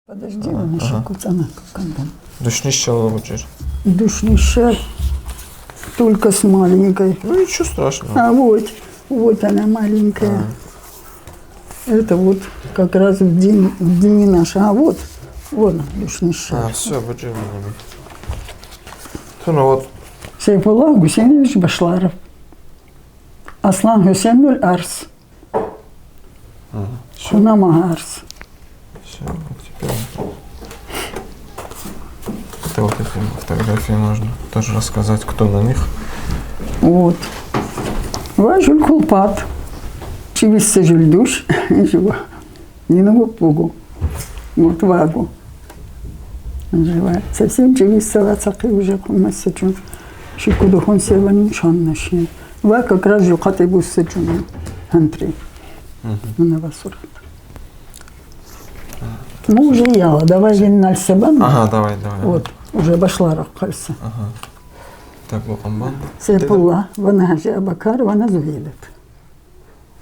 Подожди, он еще куцана какая-то. Душнище лучше. Душнище только с маленькой. Ну ничего страшного. А вот она маленькая. Это вот как раз в дни наши. А вот душнище. Все, будем. Ну вот. Сейфуллах Гусейнович Башларов. Аслан Хусейнуль Арс. Шунама Арс. Все, вот теперь. Это вот эти фотографии можно тоже рассказать, кто на них. Вот. Важуль Кулпат. Чивисса жульдуш. Ничего. Не на пугу. Вот вагу. Живая. Совсем чивисса вацаки уже кумассачун. Шикудухон севан шаннашин. Ва как раз юкаты буссачун. Хантри. На басурат. Ну, уже яла. Давай винналь сабан. Ага, давай. Вот. Уже Башларов кальса. Ага. Так, bu amban. Сейфуллах. Вана Хажи Абакар, вана Зуведет.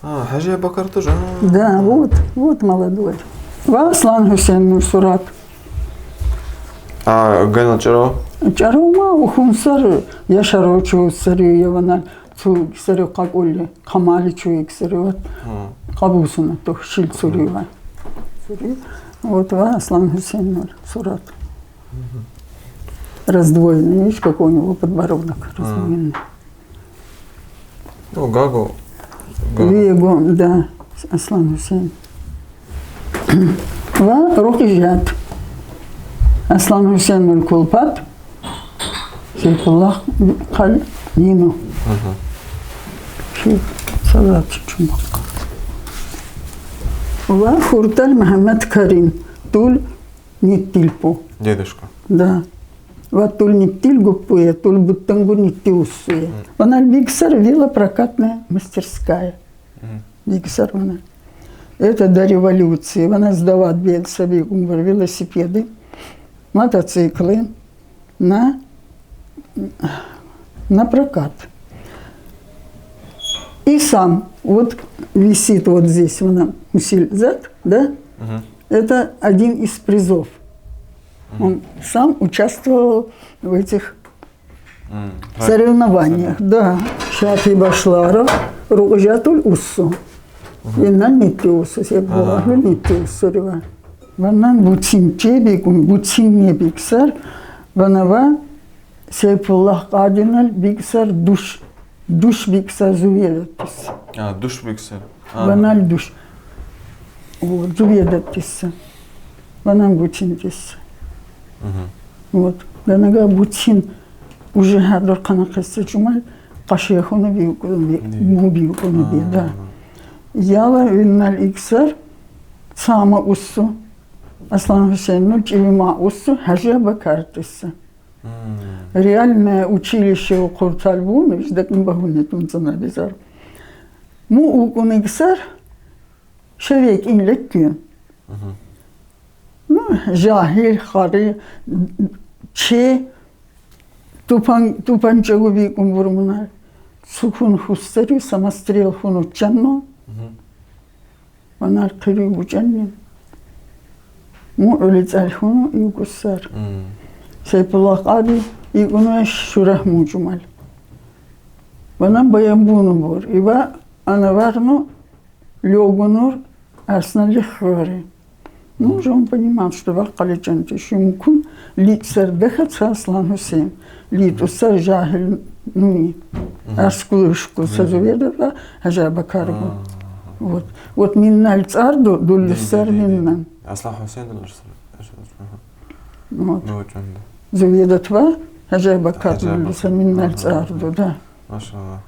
Хажи Абакар тоже. Да, вот молодой. Ва Аслан Хусейн Сурат. Гайна Чаро? Чарома ухунсар яшаро чу сари явана цу сари каколи камали чу иксари кабусуна то шил сурива. Вот ва Аслан Хусейн Сурат. Раздвоенный, видишь, какой у него подбородок раздвоенный. Ну, Гагу. Вего, да, Аслан Хусейн. Ва Рухижат. Аслан Хусейн Кулпат. Сейфуллах Кал Нину. Ши Салат Чумак. Ва Хурталь Мухаммад Карим. Туль Ниттильпу. Дедушка. Да. Вот туль ниттиль гупуя, туль буттангу нитти уссуя. Она Биксар велопрокатная мастерская. Биксар она. Это до революции. Она сдавала бег себе велосипеды, мотоциклы на прокат. И сам вот висит вот здесь, она усиль зад, да? Это один из призов. Он сам участвовал в этих соревнованиях. Да. Шафи Башларов, Ругжатуль Уссу. Виннан нитти уссу, Сейфуллах нитти уссу. Ваннан бутсин чебикун, бутсин не биксар. Ванава Сейфуллах Кадинал биксар душ биксар зуведаттис. Душ биксар. Ванал душ. Вот, зуведаттис. Ванан бутсин тис. Вот. Ганага бутсин уже гадор канакасы чумал кашехуну биукуну да. Яла виннал иксар сама уссу Аслан Хусейну чивима уссу Хажи Абакар тисса. Реальное училище у Куртальбуна, ждакин багуни тунцана бизар. Му укун иксар шевек инлеттин. Ну, жахил, хари, че, тупанчагу викун вурмуна, сухун хустари, самострел хун учанно, ванар кири учаннин. Му улицаль хуну югуссар. Сейфуллах Ади игуну шурах мучумаль. Ванам баямбуну бор. Ива анаварну лёгунур арснали хвари. Ну, уже он понимал, что вакаличан тишимкун лит сардехат Аслан Хусейн. Лит уссар жахил нуни. Арскулышку сазуведова Хажи Абакаргу. Вот минналь царду дуллиссар миннан. Аслан Хусейн Вот. Зуведатва Хажи Абакар дуллиссар минналь царду, да. Машаллах.